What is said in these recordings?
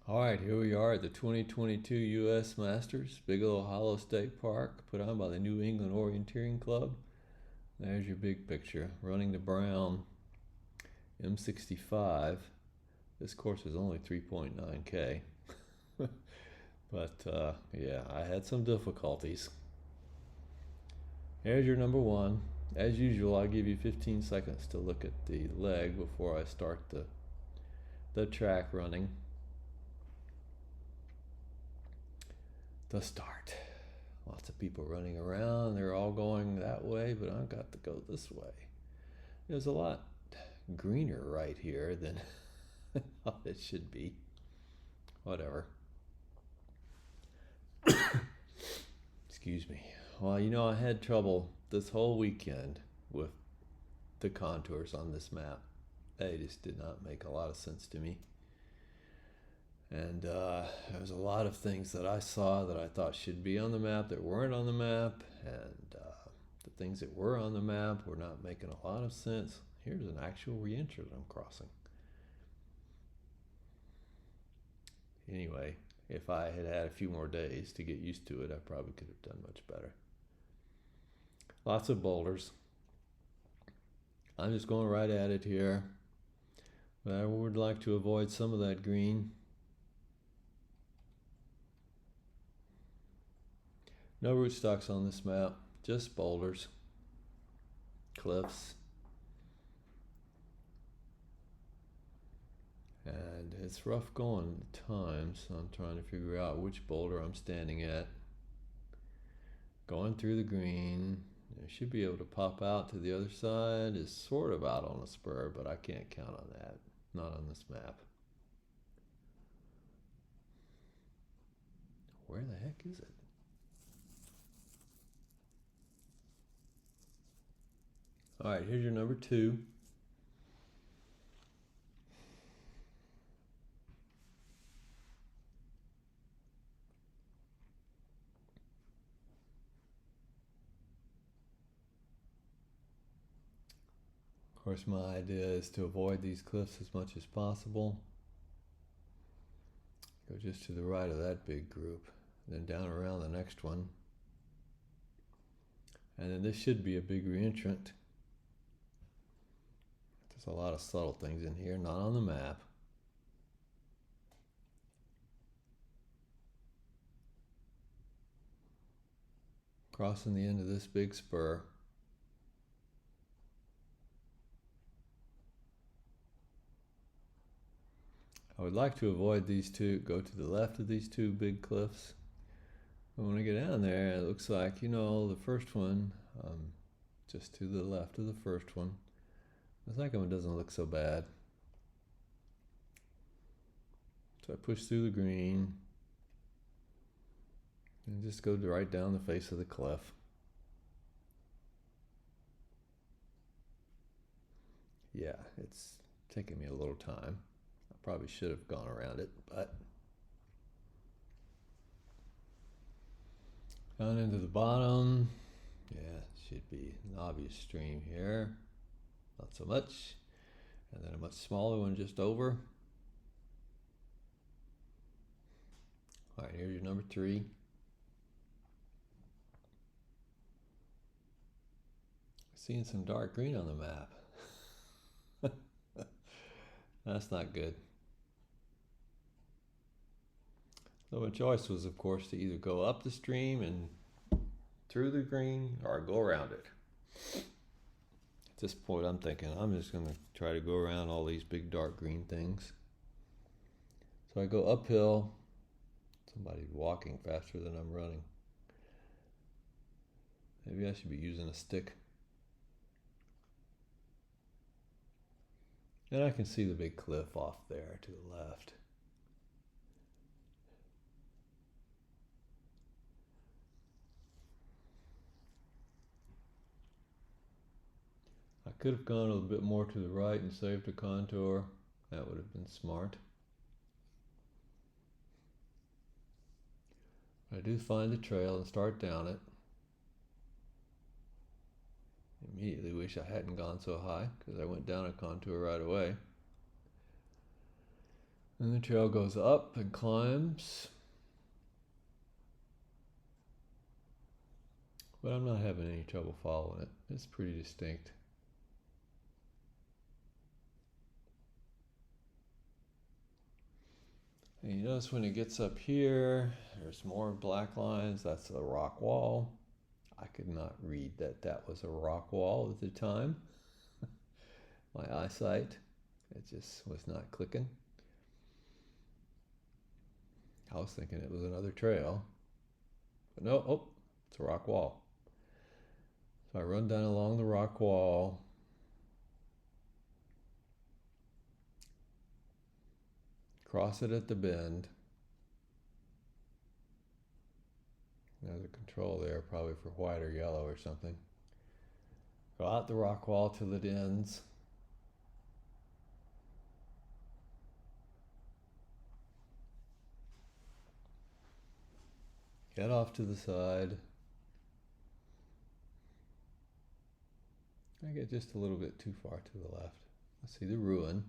All right, here we are at the 2022 U.S. Masters, Bigelow Hollow State Park, put on by the New England Orienteering Club. There's your big picture, running the Brown M65. This course is only 3.9K, but yeah, I had some difficulties. Here's your number one. As usual, I give you 15 seconds to look at the leg before I start the track running. The start. Lots of people running around. They're all going that way, but I've got to go this way. There's a lot greener right here than it should be. Whatever. Excuse me. Well, I had trouble this whole weekend with the contours on this map. They just did not make a lot of sense to me. And there was a lot of things that I saw that I thought should be on the map that weren't on the map, and the things that were on the map were not making a lot of sense. Here's an actual re-entry that I'm crossing. Anyway, if I had had a few more days to get used to it, I probably could have done much better. Lots of boulders. I'm just going right at it here, but I would like to avoid some of that green. No rootstocks on this map, just boulders, cliffs, and it's rough going at times, so I'm trying to figure out which boulder I'm standing at. Going through the green, I should be able to pop out to the other side. Is sort of out on a spur, but I can't count on that, not on this map. Where the heck is it? All right, here's your number two. Of course, my idea is to avoid these cliffs as much as possible. Go just to the right of that big group, then down around the next one. And then this should be a big reentrant. There's a lot of subtle things in here, not on the map. Crossing the end of this big spur. I would like to avoid these two, go to the left of these two big cliffs. But when I get down there, it looks like, the first one, just to the left of the first one. The second one doesn't look so bad. So I push through the green and just go right down the face of the cliff. Yeah, it's taking me a little time. I probably should have gone around it, but down into the bottom. Yeah, should be an obvious stream here. Not so much. And then a much smaller one just over. All right, here's your number three. Seeing some dark green on the map. That's not good. So my choice was, of course, to either go up the stream and through the green or go around it. At this point, I'm thinking I'm just going to try to go around all these big dark green things. So I go uphill. Somebody's walking faster than I'm running. Maybe I should be using a stick. And I can see the big cliff off there to the left. I could have gone a little bit more to the right and saved a contour. That would have been smart. I do find the trail and start down it. Immediately wish I hadn't gone so high because I went down a contour right away. And the trail goes up and climbs. But I'm not having any trouble following it. It's pretty distinct. And you notice when it gets up here, there's more black lines. That's a rock wall. I could not read that that was a rock wall at the time. My eyesight, it just was not clicking. I was thinking it was another trail. But no, oh, it's a rock wall. So I run down along the rock wall. Cross it at the bend. There's a control there, probably for white or yellow or something. Go out the rock wall till it ends. Get off to the side. I get just a little bit too far to the left. I see the ruin.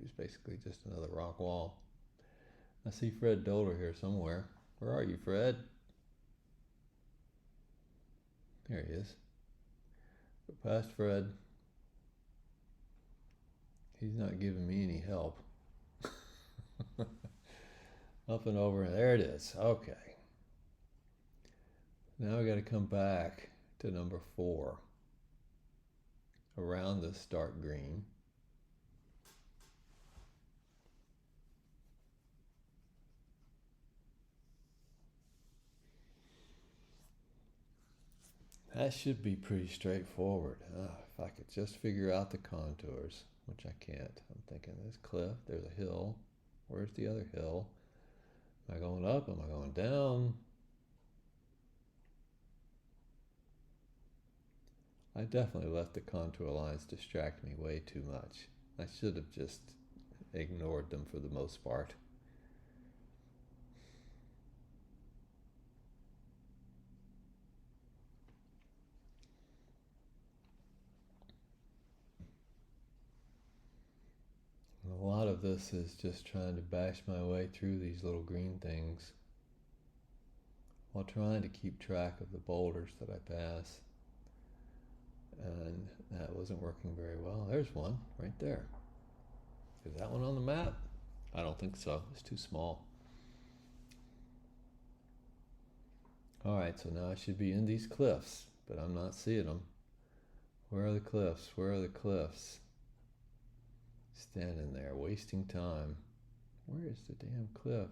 It's basically just another rock wall. I see Fred Doler here somewhere. Where are you, Fred? There he is. Go past Fred. He's not giving me any help. Up and over. There it is. Okay. Now we got to come back to number 4. Around the start green. That should be pretty straightforward. If I could just figure out the contours, which I can't. I'm thinking there's a cliff, there's a hill. Where's the other hill? Am I going up? Am I going down? I definitely let the contour lines distract me way too much. I should have just ignored them for the most part. A lot of this is just trying to bash my way through these little green things while trying to keep track of the boulders that I pass. And that wasn't working very well. There's one right there. Is that one on the map? I don't think so. It's too small. Alright, so now I should be in these cliffs, but I'm not seeing them. Where are the cliffs? Where are the cliffs? Standing there, wasting time. Where is the damn cliff?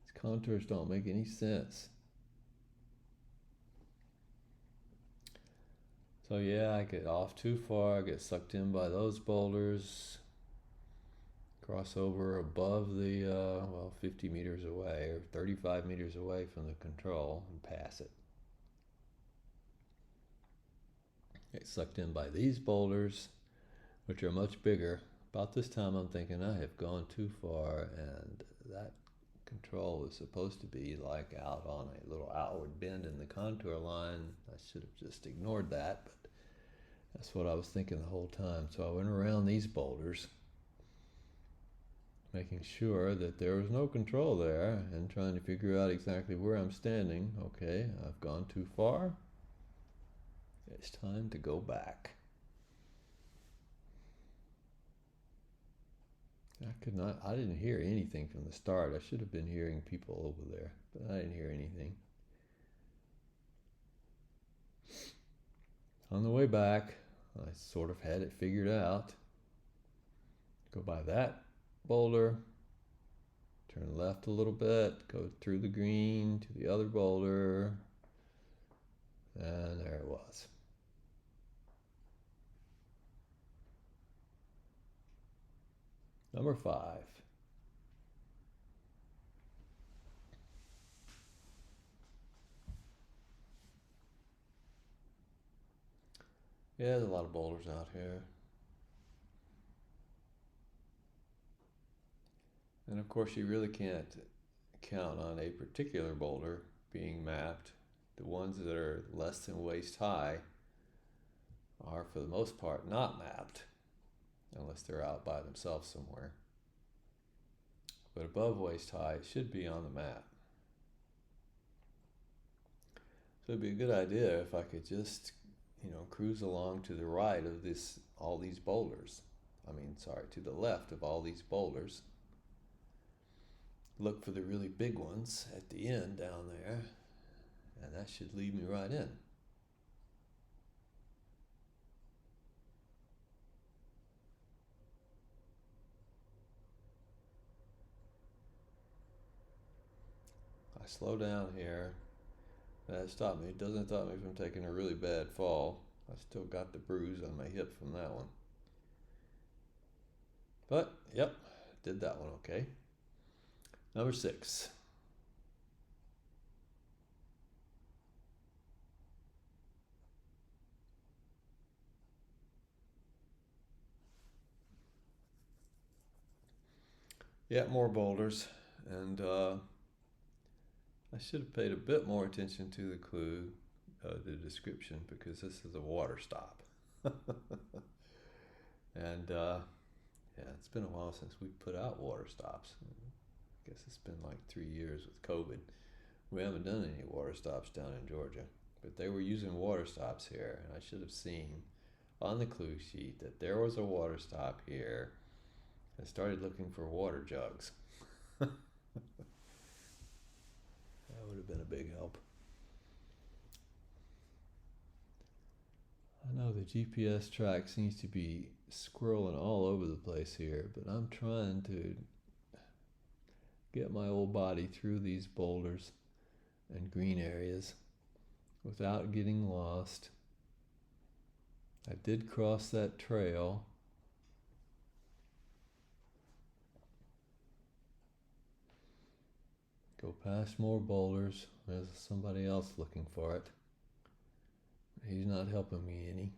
These contours don't make any sense. So yeah, I get off too far, I get sucked in by those boulders, cross over above the, 50 meters away or 35 meters away from the control and pass it. Get sucked in by these boulders, which are much bigger. About this time I'm thinking I have gone too far, and that control is supposed to be like out on a little outward bend in the contour line. I should have just ignored that, but that's what I was thinking the whole time. So I went around these boulders, making sure that there was no control there and trying to figure out exactly where I'm standing. Okay, I've gone too far. It's time to go back. I didn't hear anything from the start. I should have been hearing people over there, but I didn't hear anything. On the way back, I sort of had it figured out. Go by that boulder, turn left a little bit, go through the green to the other boulder, and there it was. Number 5. Yeah, there's a lot of boulders out here. And of course you really can't count on a particular boulder being mapped. The ones that are less than waist high are for the most part not mapped. unless they're out by themselves somewhere. But above waist high, it should be on the mat. So it'd be a good idea if I could just, cruise along to the right of all these boulders. To the left of all these boulders. Look for the really big ones at the end down there, and that should lead me right in. I slow down here. That stopped me. It doesn't stop me from taking a really bad fall. I still got the bruise on my hip from that one. But, yep, did that one okay. Number 6. Yeah, more boulders. And I should have paid a bit more attention to the clue, the description, because this is a water stop. And yeah, it's been a while since we put out water stops. I guess it's been like 3 years with COVID. We haven't done any water stops down in Georgia, but they were using water stops here, and I should have seen on the clue sheet that there was a water stop here. I started looking for water jugs. That would have been a big help. I know the GPS track seems to be squirreling all over the place here, but I'm trying to get my old body through these boulders and green areas without getting lost. I did cross that trail. Go past more boulders. There's somebody else looking for it. He's not helping me any.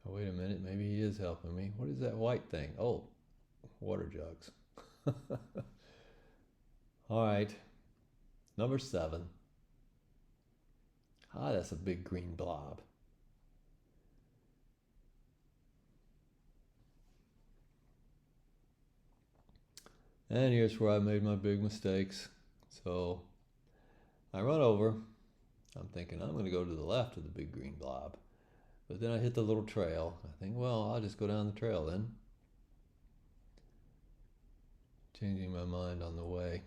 Oh, wait a minute. Maybe he is helping me. What is that white thing? Oh, water jugs. All right. Number 7. Ah, that's a big green blob. And here's where I made my big mistakes. So I run over. I'm thinking I'm going to go to the left of the big green blob. But then I hit the little trail. I think, well, I'll just go down the trail then. Changing my mind on the way.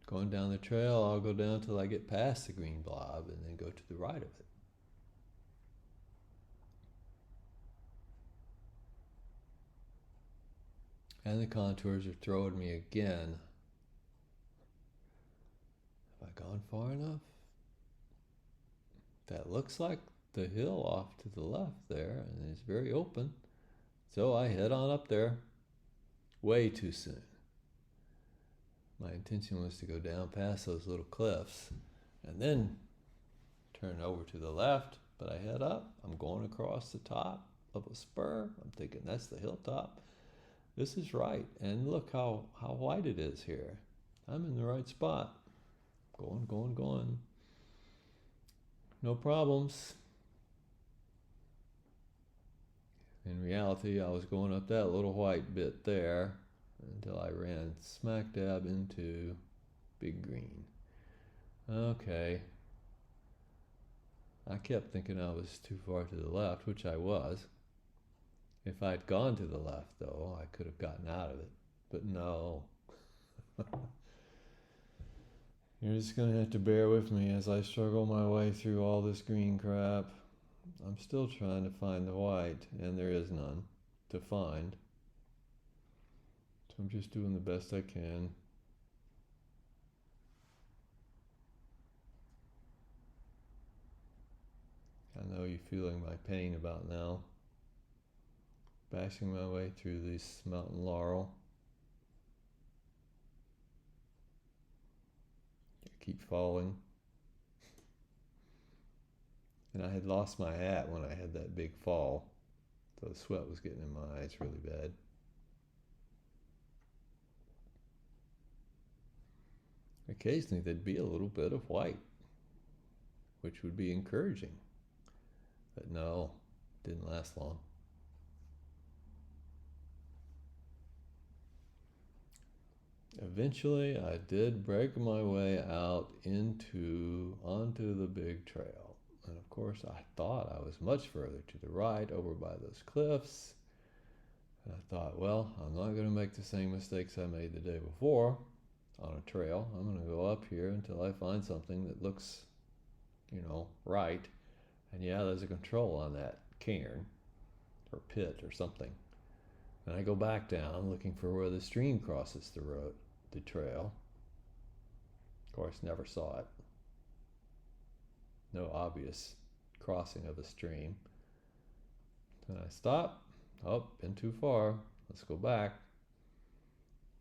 Going down the trail, I'll go down till I get past the green blob and then go to the right of it. And the contours are throwing me again. Have I gone far enough? That looks like the hill off to the left there, and it's very open. So I head on up there way too soon. My intention was to go down past those little cliffs and then turn over to the left, but I head up. I'm going across the top of a spur. I'm thinking that's the hilltop. This is right, and look how white it is here. I'm in the right spot. Going. No problems. In reality, I was going up that little white bit there until I ran smack dab into big green. Okay. I kept thinking I was too far to the left, which I was. If I'd gone to the left, though, I could have gotten out of it. But no. You're just going to have to bear with me as I struggle my way through all this green crap. I'm still trying to find the white, and there is none to find. So I'm just doing the best I can. I know you're feeling my pain about now. Bashing my way through this mountain laurel. I keep falling. And I had lost my hat when I had that big fall. So the sweat was getting in my eyes really bad. Occasionally there'd be a little bit of white, which would be encouraging. But no, Didn't last long. Eventually, I did break my way out onto the big trail. And of course, I thought I was much further to the right over by those cliffs. And I thought, well, I'm not going to make the same mistakes I made the day before on a trail. I'm going to go up here until I find something that looks, right. And yeah, there's a control on that cairn or pit or something. And I go back down looking for where the stream crosses the trail. Of course, never saw it. No obvious crossing of a stream. Then I stop. Oh, been too far. Let's go back.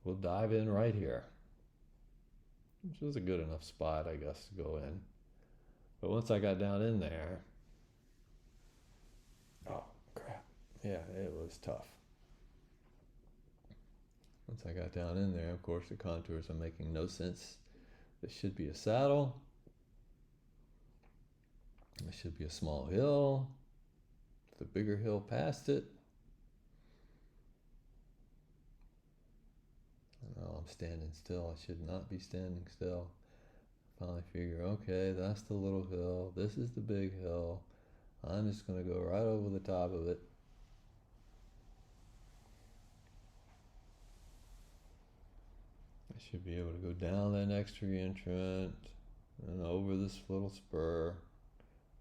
We'll dive in right here. Which was a good enough spot, I guess, to go in. But once I got down in there, oh, crap. Yeah, it was tough. Once I got down in there, of course, the contours are making no sense. This should be a saddle. This should be a small hill. The bigger hill past it. Oh, I'm standing still. I should not be standing still. Finally figure, okay, that's the little hill. This is the big hill. I'm just going to go right over the top of it. I should be able to go down that next tree entrance and over this little spur.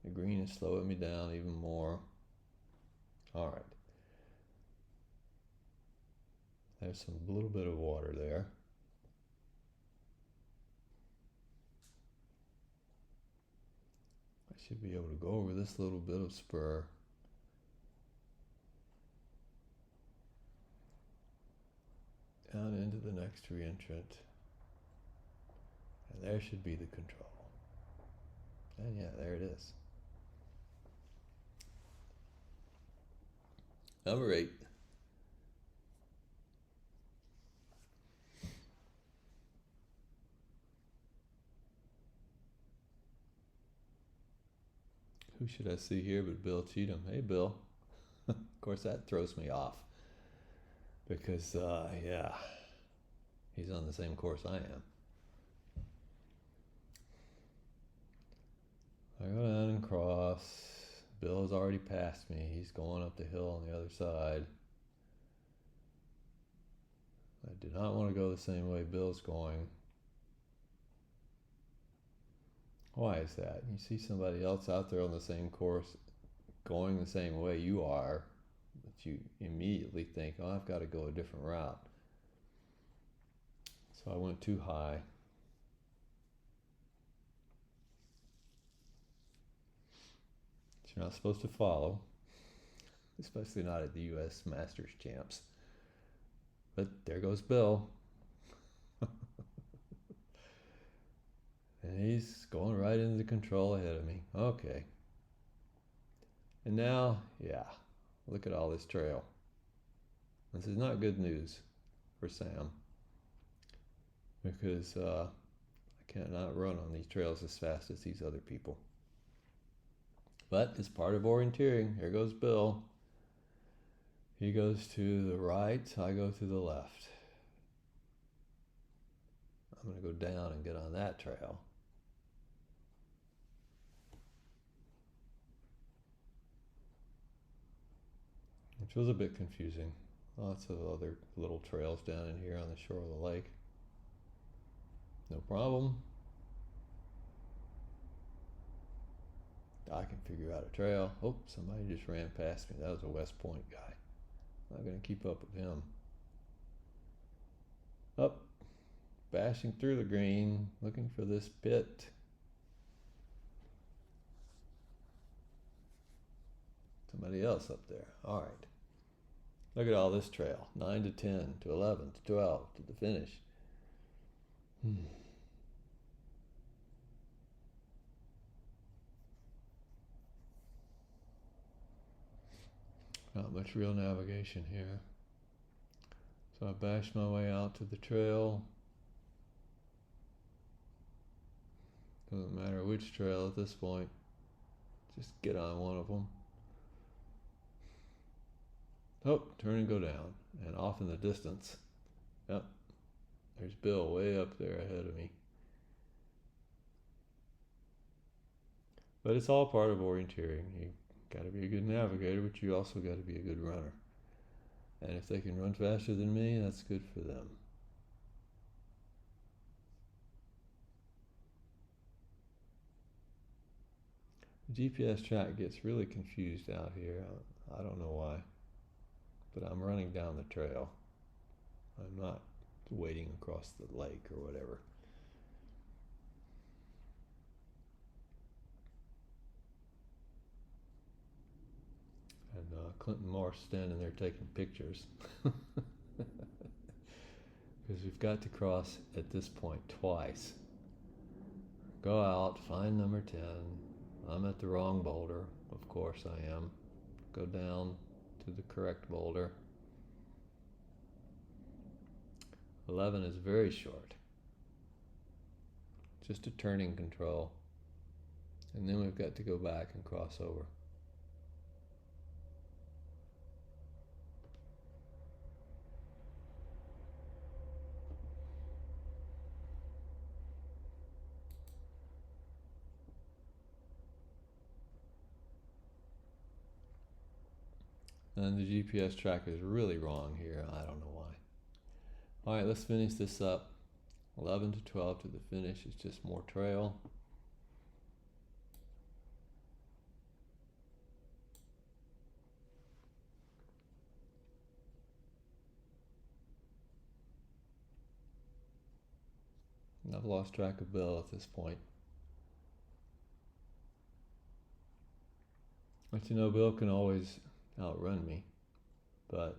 The green is slowing me down even more. All right. There's a little bit of water there. I should be able to go over this little bit of spur. Down into the next tree entrance. And there should be the control. And yeah, there it is. Number 8. Who should I see here but Bill Cheatham? Hey, Bill. Of course, that throws me off. Because, yeah, he's on the same course I am. I go down and cross. Bill has already passed me. He's going up the hill on the other side. I do not want to go the same way Bill's going. Why is that? You see somebody else out there on the same course going the same way you are, but you immediately think, oh, I've got to go a different route. So I went too high. You're not supposed to follow, especially not at the U.S. Masters Champs. But there goes Bill. And he's going right into the control ahead of me. Okay. And now, yeah, look at all this trail. This is not good news for Sam, because I cannot run on these trails as fast as these other people. But it's part of orienteering. Here goes Bill. He goes to the right, I go to the left. I'm going to go down and get on that trail. Which was a bit confusing. Lots of other little trails down in here on the shore of the lake. No problem. I can figure out a trail. Oh, somebody just ran past me. That was a West Point guy. I'm not going to keep up with him. Up, bashing through the green, looking for this pit. Somebody else up there. All right. Look at all this trail. 9 to 10 to 11 to 12 to the finish. Not much real navigation here. So I bashed my way out to the trail. Doesn't matter which trail at this point. Just get on one of them. Oh, turn and go down. And off in the distance. Yep, there's Bill way up there ahead of me. But it's all part of orienteering. You got to be a good navigator, but you also got to be a good runner. And if they can run faster than me, that's good for them. The GPS track gets really confused out here. I don't know why, but I'm running down the trail. I'm not wading across the lake or whatever. And Clinton Morse standing there taking pictures. Because we've got to cross at this point twice. Go out, find number 10. I'm at the wrong boulder. Of course I am. Go down to the correct boulder. 11 is very short. Just a turning control. And then we've got to go back and cross over. And the GPS track is really wrong here. I don't know why. All right, let's finish this up. 11 to 12 to the finish is just more trail. And I've lost track of Bill at this point. But you know, Bill can always outrun me, but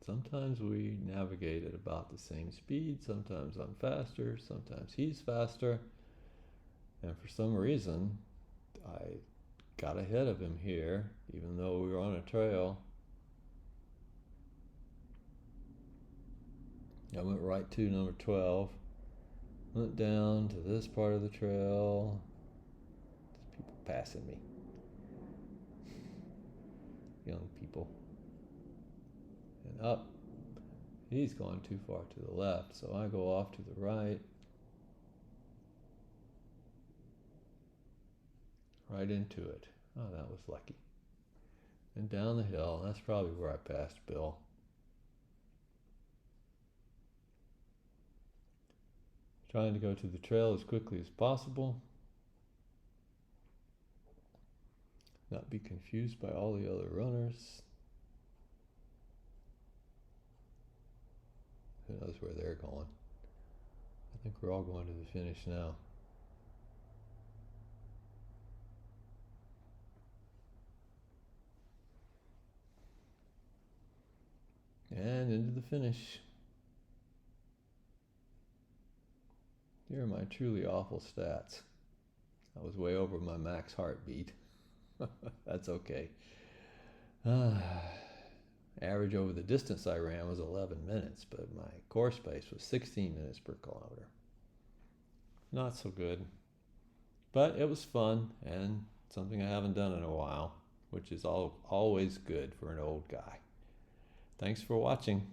sometimes we navigate at about the same speed. Sometimes I'm faster, sometimes he's faster. And for some reason, I got ahead of him here, even though we were on a trail. I went right to number 12, went down to this part of the trail. There's people passing me. Young people. And up. He's gone too far to the left, so I go off to the right. Right into it. Oh, that was lucky. And down the hill. That's probably where I passed Bill. Trying to go to the trail as quickly as possible. Not be confused by all the other runners. Who knows where they're going? I think we're all going to the finish now. And into the finish. Here are my truly awful stats. I was way over my max heartbeat. That's okay. Average over the distance I ran was 11 minutes, but my course pace was 16 minutes per kilometer. Not so good. But it was fun and something I haven't done in a while, which is always good for an old guy. Thanks for watching.